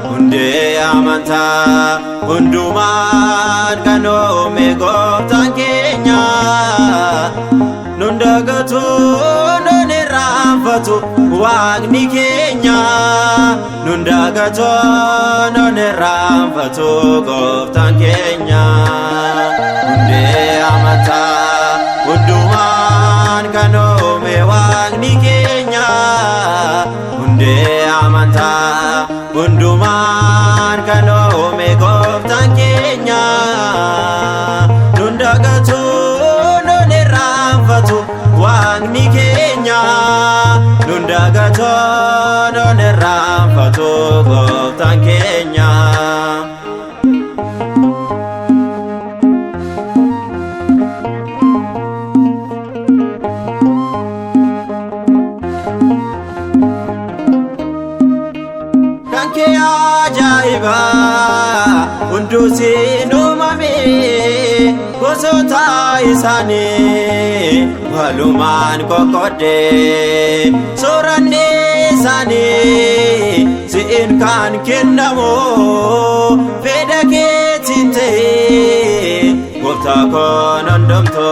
hundee amantaa hundumaan kan uume gooftaan keenya nun dagatu nun irraanfatu waaqni keenya nun dagatu nun irraanfatu gooftaan keenya hundee amantaa hundumaan kan uume waaqni keenya hundee amantaa hundumaan kan uume gooftaan keenya nun dagatu nun irraanfatu waaqni keenya nun dagatu nun irraanfatu gooftaan keenya Kanke ajaiba hundusin uumame gosoota isaanii walumaan qoqqoodde sooranni isaanii si'in kan kennamu fedha keetiin ta'e gooftaa koon hundumtu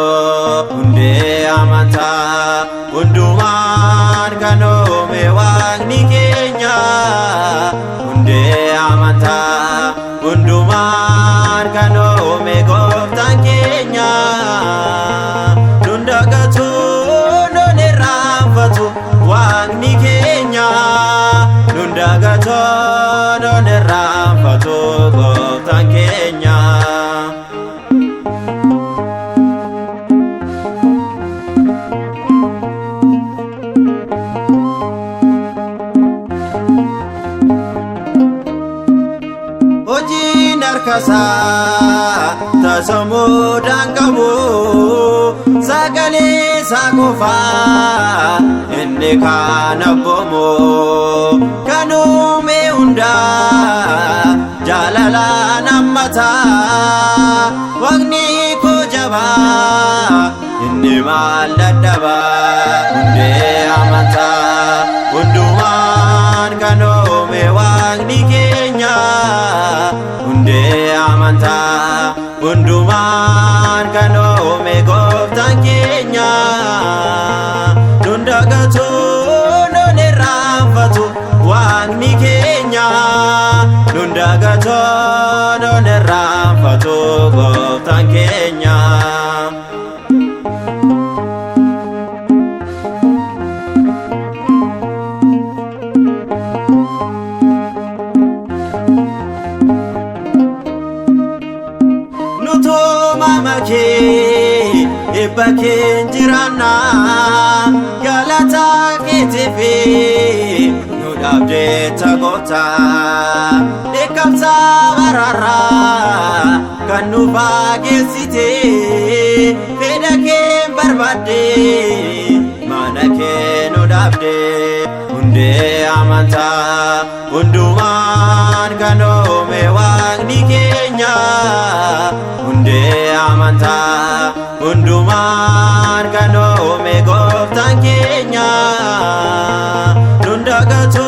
hundee amantaa hundumaan kan uume waaqni keenya hundee amantaa hundumaan kan uume gooftaan keenya nun dagatu nun irraanfatu waaqni keenya nun dagatu nun irraanfatu gooftaan keenya Narkasa tasamuudhaan qabu sagalee isaa qofaa inni kan abboomu kan uume hundaa jaalalaan hammataa waaqni koo jabaa inni maal dadhabaa hundee amantaa hundumaan kan uume waaqni keenya hundee amantaa hundumaan kan uume gooftaan keenya nun dagatu nun irraanfatu waaqni keenya nun dagatu nun irraanfatu gooftaan keenya Bakin jirana galata kitifi nudabde tagota dekamsa barara kan nufagesite feda ke barbade mana ke nudabde hundee amantaa hundumaan kan uume waaqni keenya hundee amantaa hundumaan kan uume gooftaan keenya nun dagatu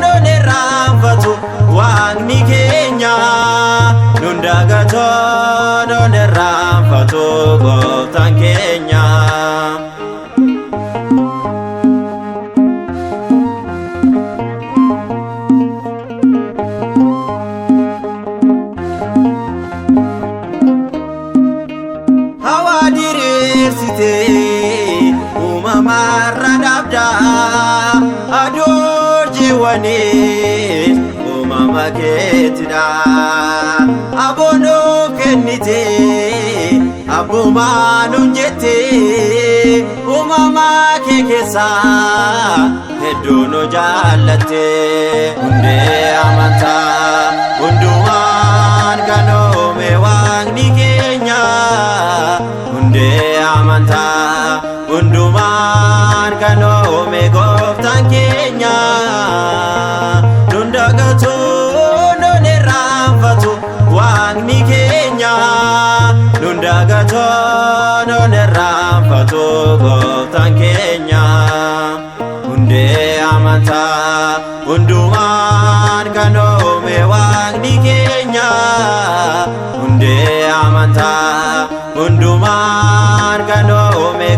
nun irraanfatu waaqni keenya nun dagatu nun irraanfatu gooftaan keenya Umamarra dabda ador jiwani umama ketida abono kenite abuma nunjete umama kekesa hedono jallate hundee amantaa hundumaan kan uume waaqni keenya hundee amantaa hundumaan kan uume gooftaan keenya nun dagatu nun irraanfatu waaqni keenya nun dagatu nun irraanfatu gooftaan keenya hundee amantaa hundumaan kan uume Waaqni keenya hundee amantaa hundumaan kan uume